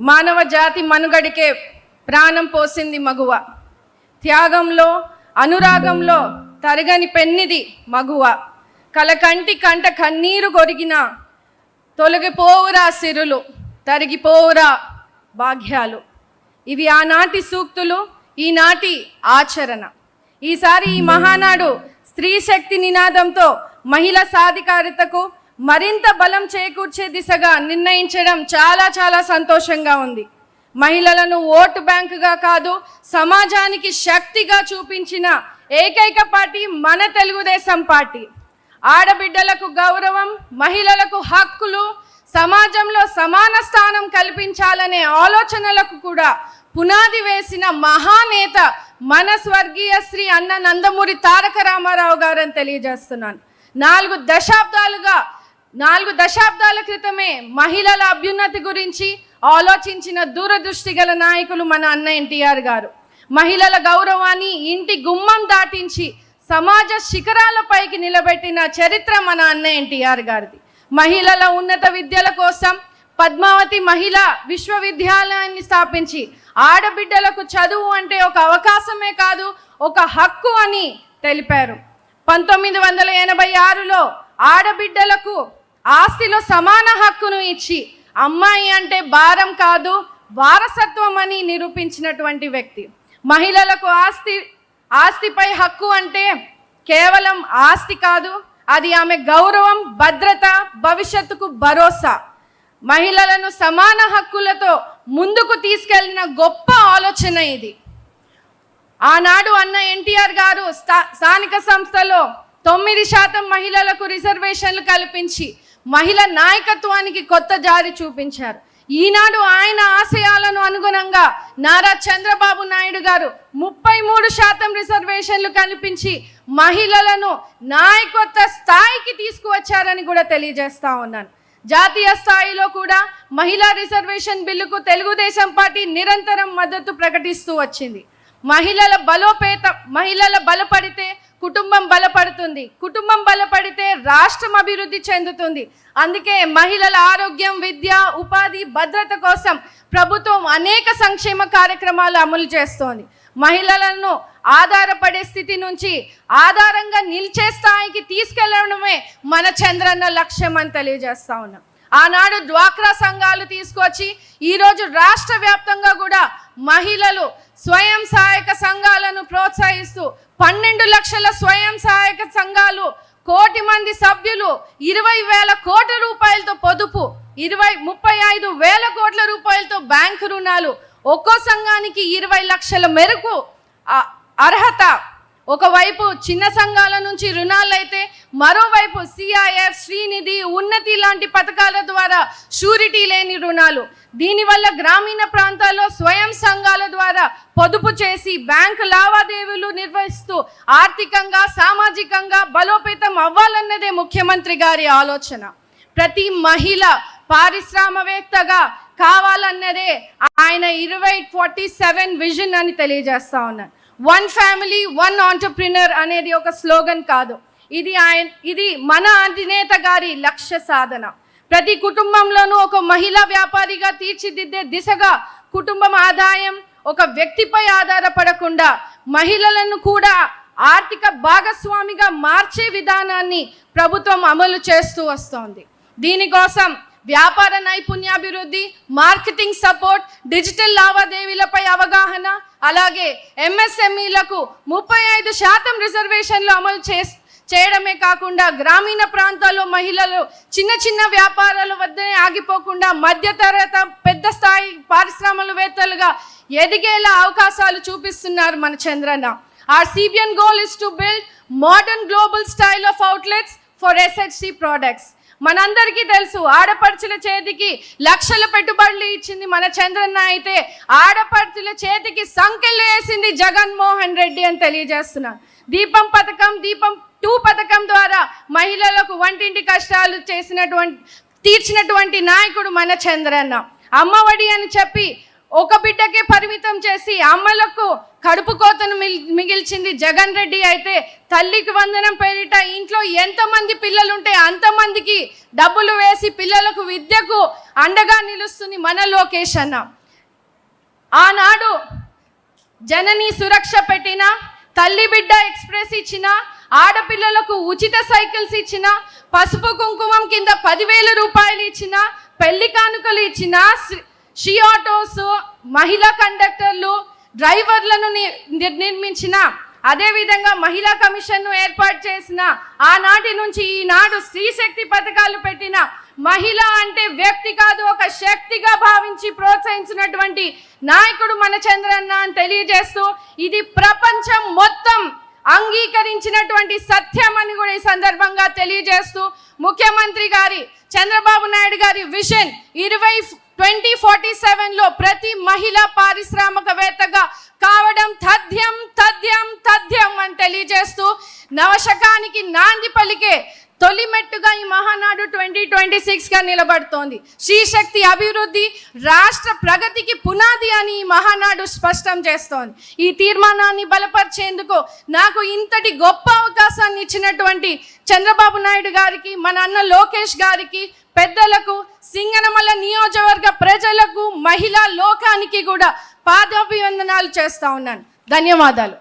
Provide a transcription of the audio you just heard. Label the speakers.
Speaker 1: మానవ జాతి మనుగడికే ప్రాణం పోసింది మగువ. త్యాగంలో అనురాగంలో తరగని పెన్నిది మగువ. కలకంటి కంట కన్నీరు కొరిగిన తొలగిపోవురా సిరులు, తరిగిపోవురా భాగ్యాలు. ఇవి ఆనాటి సూక్తులు, ఈనాటి ఆచరణ. ఈసారి ఈ మహానాడు స్త్రీ శక్తి నినాదంతో మహిళా సాధికారతకు మరింత బలం చేకూర్చే దిశగా నిర్ణయించడం చాలా చాలా సంతోషంగా ఉంది. మహిళలను ఓటు బ్యాంకుగా కాదు, సమాజానికి శక్తిగా చూపించిన ఏకైక పార్టీ మన తెలుగుదేశం పార్టీ. ఆడబిడ్డలకు గౌరవం, మహిళలకు హక్కులు, సమాజంలో సమాన స్థానం కల్పించాలనే ఆలోచనలకు కూడా పునాది వేసిన మహానేత మన స్వర్గీయ శ్రీ అన్న నందమూరి తారక రామారావు గారని తెలియజేస్తున్నాను. 4 దశాబ్దాల క్రితమే మహిళల అభ్యున్నతి గురించి ఆలోచించిన దూరదృష్టి గల నాయకులు మన అన్న ఎన్టీఆర్ గారు. మహిళల గౌరవాన్ని ఇంటి గుమ్మం దాటించి సమాజ శిఖరాలపైకి నిలబెట్టిన చరిత్ర మన అన్న ఎన్టీఆర్ గారిది. మహిళల ఉన్నత విద్యల కోసం పద్మావతి మహిళా విశ్వవిద్యాలయాన్ని స్థాపించి ఆడబిడ్డలకు చదువు అంటే ఒక అవకాశమే కాదు, ఒక హక్కు అని తెలిపారు. 1986లో ఆడబిడ్డలకు ఆస్తిలో సమాన హక్కును ఇచ్చి అమ్మాయి అంటే భారం కాదు, వారసత్వం అని నిరూపించినటువంటి వ్యక్తి. మహిళలకు ఆస్తిపై హక్కు అంటే కేవలం ఆస్తి కాదు, అది ఆమె గౌరవం, భద్రత, భవిష్యత్తుకు భరోసా. మహిళలను సమాన హక్కులతో ముందుకు తీసుకెళ్లిన గొప్ప ఆలోచన ఇది. ఆనాడు అన్న ఎన్టీఆర్ గారు స్థానిక సంస్థలో 9% మహిళలకు రిజర్వేషన్లు కల్పించి మహిళా నాయకత్వానికి కొత్త జారి చూపించారు. ఈనాడు ఆయన ఆశయాలను అనుగుణంగా నారా చంద్రబాబు నాయుడు గారు 33% రిజర్వేషన్లు కల్పించి మహిళలను నాయకత్వ స్థాయికి తీసుకువచ్చారని కూడా తెలియజేస్తా ఉన్నాను. జాతీయ స్థాయిలో కూడా మహిళా రిజర్వేషన్ బిల్లుకు తెలుగుదేశం పార్టీ నిరంతరం మద్దతు ప్రకటిస్తూ వచ్చింది. మహిళల బలపడితే కుటుంబం బలపడుతుంది, కుటుంబం బలపడితే రాష్ట్రం అభివృద్ధి చెందుతుంది. అందుకే మహిళల ఆరోగ్యం, విద్య, ఉపాధి, భద్రత కోసం ప్రభుత్వం అనేక సంక్షేమ కార్యక్రమాలు అమలు చేస్తోంది. మహిళలను ఆధారపడే స్థితి నుంచి ఆధారంగా నిలిచే స్థాయికి తీసుకెళ్లడమే మన చంద్రన్న లక్ష్యం అని తెలియజేస్తా ఉన్నాం. ఆనాడు డ్వాక్రా సంఘాలు తీసుకొచ్చి ఈరోజు రాష్ట్ర వ్యాప్తంగా కూడా మహిళలు స్వయం సహాయక సంఘాలను ప్రోత్సహిస్తూ 12 లక్షల స్వయం సహాయక సంఘాలు, 1 కోటి మంది సభ్యులు, 20,000 కోట్ల రూపాయలతో పొదుపు, 35,000 కోట్ల రూపాయలతో బ్యాంకు రుణాలు, ఒక్కో సంఘానికి 20 లక్షల మేరకు అర్హత. ఒకవైపు చిన్న సంఘాల నుంచి రుణాలైతే మరోవైపు సిఐఎఫ్, శ్రీనిధి, ఉన్నతి లాంటి పథకాల ద్వారా షూరిటీ లేని రుణాలు. దీనివల్ల గ్రామీణ ప్రాంతాల్లో స్వయం సంఘాల ద్వారా పొదుపు చేసి బ్యాంకు లావాదేవీలు నిర్వహిస్తూ ఆర్థికంగా, సామాజికంగా బలోపేతం అవ్వాలన్నదే ముఖ్యమంత్రి గారి ఆలోచన. ప్రతి మహిళ పారిశ్రామికవేత్తగా కావాలన్నదే ఆయన 2047 విజన్ అని తెలియజేస్తా ఉన్నారు. 1 ఫ్యామిలీ 1 ఆంటర్ప్రినర్ అనేది ఒక స్లోగన్ కాదు, ఇది మన అధినేత గారి లక్ష్య సాధన. ప్రతి కుటుంబంలోనూ ఒక మహిళా వ్యాపారిగా తీర్చిదిద్దే దిశగా కుటుంబం ఆదాయం ఒక వ్యక్తిపై ఆధారపడకుండా మహిళలను కూడా ఆర్థిక భాగస్వామిగా మార్చే విధానాన్ని ప్రభుత్వం అమలు చేస్తూ వస్తోంది. దీనికోసం వ్యాపార నైపుణ్యాభివృద్ధి, మార్కెటింగ్ సపోర్ట్, డిజిటల్ లావాదేవీలపై అవగాహన, అలాగే ఎంఎస్ఎంఈలకు 35% రిజర్వేషన్లు అమలు చేయడమే కాకుండా గ్రామీణ ప్రాంతాల్లో మహిళలు చిన్న వ్యాపారాల వద్దనే ఆగిపోకుండా మధ్యతరగతి, పెద్ద స్థాయి పారిశ్రామికవేత్తలుగా ఎదిగేలా అవకాశాలు చూపిస్తున్నారు మన Chandranna. Our CBN goal is to build modern global style of outlets for SHC products. మనందరికీ తెలుసు, ఆడపడుచుల చేతికి లక్షల పెట్టుబడులు ఇచ్చింది మన చంద్రన్న అయితే ఆడపడుచుల చేతికి సంఖ్యలు వేసింది జగన్మోహన్ రెడ్డి అని తెలియజేస్తున్నాను. దీపం 2 పథకం ద్వారా మహిళలకు వంటింటి కష్టాలు తీర్చినటువంటి నాయకుడు మన చంద్రన్న. అమ్మఒడి అని చెప్పి ఒక బిడ్డకే పరిమితం చేసి అమ్మలకు కడుపు కోతను మిగిల్చింది జగన్ రెడ్డి అయితే, తల్లికి వందనం పేరిట ఇంట్లో ఎంతమంది పిల్లలు ఉంటే అంతమందికి డబ్బులు వేసి పిల్లలకు విద్యకు అండగా నిలుస్తుంది మన లోకేష్ అన్న. ఆనాడు జననీ సురక్ష పెట్టిన, తల్లి బిడ్డ ఎక్స్ప్రెస్ ఇచ్చిన, ఆడపిల్లలకు ఉచిత సైకిల్స్ ఇచ్చిన, పసుపు కుంకుమం కింద 10,000 రూపాయలు ఇచ్చిన, పెళ్లి కానుకలు ఇచ్చిన, షీ ఆటోస్, మహిళా కండక్టర్లు, డ్రైవర్లను నిర్మించిన, అదేవిధంగా మహిళా కమిషన్ను ఏర్పాటు చేసిన, ఆనాటి నుంచి ఈనాడు స్త్రీ శక్తి పథకాలు పెట్టిన, మహిళ అంటే వ్యక్తి కాదు ఒక శక్తిగా భావించి ప్రోత్సహించినటువంటి నాయకుడు మన చంద్రన్న అని తెలియజేస్తూ, ఇది ప్రపంచం మొత్తం అంగీకరించినటువంటి సత్యం అని కూడా ఈ సందర్భంగా తెలియజేస్తూ, ముఖ్యమంత్రి గారి చంద్రబాబు నాయుడు గారి విజన్ 2047లో ప్రతి మహిళ పారిశ్రామికవేత్తగా కావడం తథ్యం తథ్యం తథ్యం అని తెలియజేస్తూ, నవశకానికి నాంది పలికే తొలి మెట్టుగా ఈ మహానాడు 2026గా నిలబడుతోంది. శ్రీశక్తి అభివృద్ధి రాష్ట్ర ప్రగతికి పునాది అని ఈ మహానాడు స్పష్టం చేస్తోంది. ఈ తీర్మానాన్ని బలపరిచేందుకు నాకు ఇంతటి గొప్ప అవకాశాన్ని ఇచ్చినటువంటి చంద్రబాబు నాయుడు గారికి, మన అన్న లోకేష్ గారికి, పెద్దలకు, సింగనమల నియోజకవర్గ ప్రజలకు, మహిళా లోకానికి కూడా పాదాభివందనాలు చేస్తా ఉన్నాను. ధన్యవాదాలు.